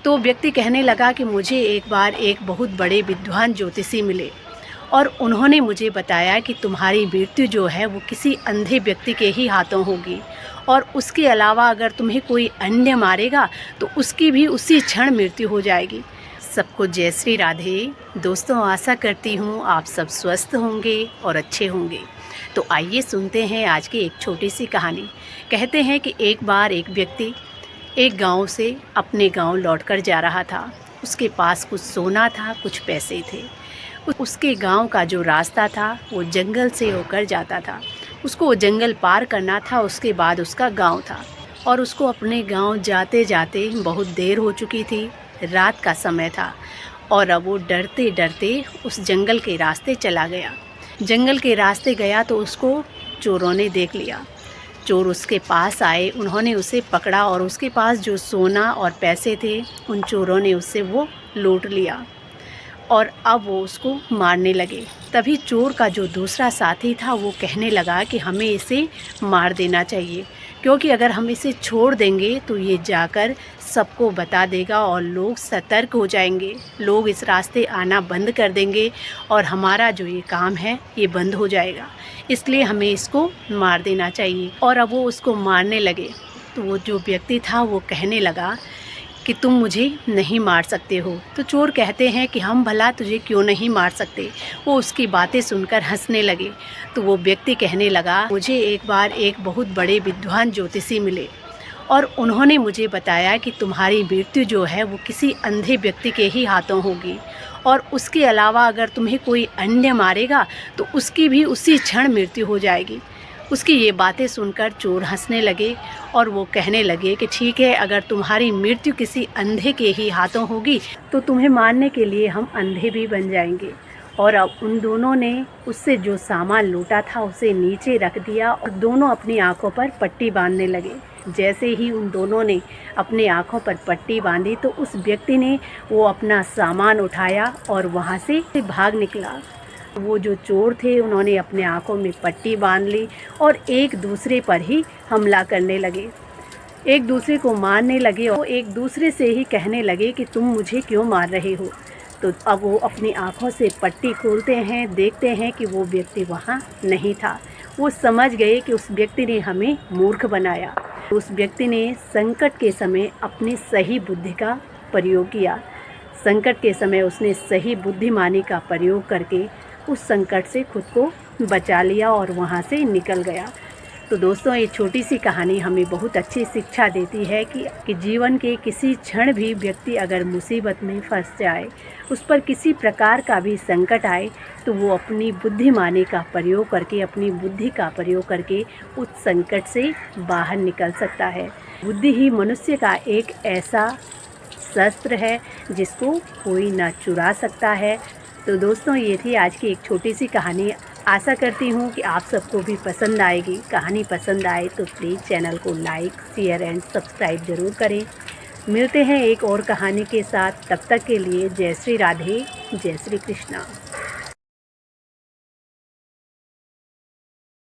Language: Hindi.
तो व्यक्ति कहने लगा कि मुझे एक बार एक बहुत बड़े विद्वान ज्योतिषी मिले और उन्होंने मुझे बताया कि तुम्हारी मृत्यु जो है वो किसी अंधे व्यक्ति के ही हाथों होगी, और उसके अलावा अगर तुम्हें कोई अन्य मारेगा तो उसकी भी उसी क्षण मृत्यु हो जाएगी। सबको जय श्री राधे। दोस्तों, आशा करती हूँ आप सब स्वस्थ होंगे और अच्छे होंगे। तो आइए सुनते हैं आज की एक छोटी सी कहानी। कहते हैं कि एक बार एक व्यक्ति एक गांव से अपने गांव लौटकर जा रहा था। उसके पास कुछ सोना था, कुछ पैसे थे। उसके गांव का जो रास्ता था वो जंगल से होकर जाता था। उसको वो जंगल पार करना था, उसके बाद उसका गांव था। और उसको अपने गांव जाते जाते बहुत देर हो चुकी थी, रात का समय था। और अब वो डरते डरते उस जंगल के रास्ते चला गया। जंगल के रास्ते गया तो उसको चोरों ने देख लिया। चोर उसके पास आए, उन्होंने उसे पकड़ा और उसके पास जो सोना और पैसे थे उन चोरों ने उससे वो लूट लिया और अब वो उसको मारने लगे। तभी चोर का जो दूसरा साथी था वो कहने लगा कि हमें इसे मार देना चाहिए, क्योंकि अगर हम इसे छोड़ देंगे तो ये जाकर सबको बता देगा और लोग सतर्क हो जाएंगे, लोग इस रास्ते आना बंद कर देंगे और हमारा जो ये काम है ये बंद हो जाएगा, इसलिए हमें इसको मार देना चाहिए। और अब वो उसको मारने लगे तो वो जो व्यक्ति था वो कहने लगा कि तुम मुझे नहीं मार सकते हो। तो चोर कहते हैं कि हम भला तुझे क्यों नहीं मार सकते। वो उसकी बातें सुनकर हंसने लगे। तो वो व्यक्ति कहने लगा, मुझे एक बार एक बहुत बड़े विद्वान ज्योतिषी मिले और उन्होंने मुझे बताया कि तुम्हारी मृत्यु जो है वो किसी अंधे व्यक्ति के ही हाथों होगी, और उसके अलावा अगर तुम्हें कोई अन्य मारेगा तो उसकी भी उसी क्षण मृत्यु हो जाएगी। उसकी ये बातें सुनकर चोर हंसने लगे और वो कहने लगे कि ठीक है, अगर तुम्हारी मृत्यु किसी अंधे के ही हाथों होगी तो तुम्हें मारने के लिए हम अंधे भी बन जाएंगे। और अब उन दोनों ने उससे जो सामान लूटा था उसे नीचे रख दिया और दोनों अपनी आंखों पर पट्टी बांधने लगे। जैसे ही उन दोनों ने अपनी आंखों पर पट्टी बांधी तो उस व्यक्ति ने वो अपना सामान उठाया और वहाँ से भाग निकला। वो जो चोर थे उन्होंने अपने आंखों में पट्टी बांध ली और एक दूसरे पर ही हमला करने लगे, एक दूसरे को मारने लगे और एक दूसरे से ही कहने लगे कि तुम मुझे क्यों मार रहे हो। तो अब वो अपनी आंखों से पट्टी खोलते हैं, देखते हैं कि वो व्यक्ति वहाँ नहीं था। वो समझ गए कि उस व्यक्ति ने हमें मूर्ख बनाया। उस व्यक्ति ने संकट के समय अपनी सही बुद्धि का प्रयोग किया। संकट के समय उसने सही बुद्धिमानी का प्रयोग करके उस संकट से खुद को बचा लिया और वहाँ से निकल गया। तो दोस्तों, ये छोटी सी कहानी हमें बहुत अच्छी शिक्षा देती है कि जीवन के किसी क्षण भी व्यक्ति अगर मुसीबत में फंस जाए, उस पर किसी प्रकार का भी संकट आए, तो वो अपनी बुद्धिमानी का प्रयोग करके, अपनी बुद्धि का प्रयोग करके उस संकट से बाहर निकल सकता है। बुद्धि ही मनुष्य का एक ऐसा शस्त्र है जिसको कोई ना चुरा सकता है। तो दोस्तों, ये थी आज की एक छोटी सी कहानी। आशा करती हूँ कि आप सबको भी पसंद आएगी। कहानी पसंद आए तो प्लीज़ चैनल को लाइक, शेयर एंड सब्सक्राइब ज़रूर करें। मिलते हैं एक और कहानी के साथ। तब तक के लिए जय श्री राधे, जय श्री कृष्णा।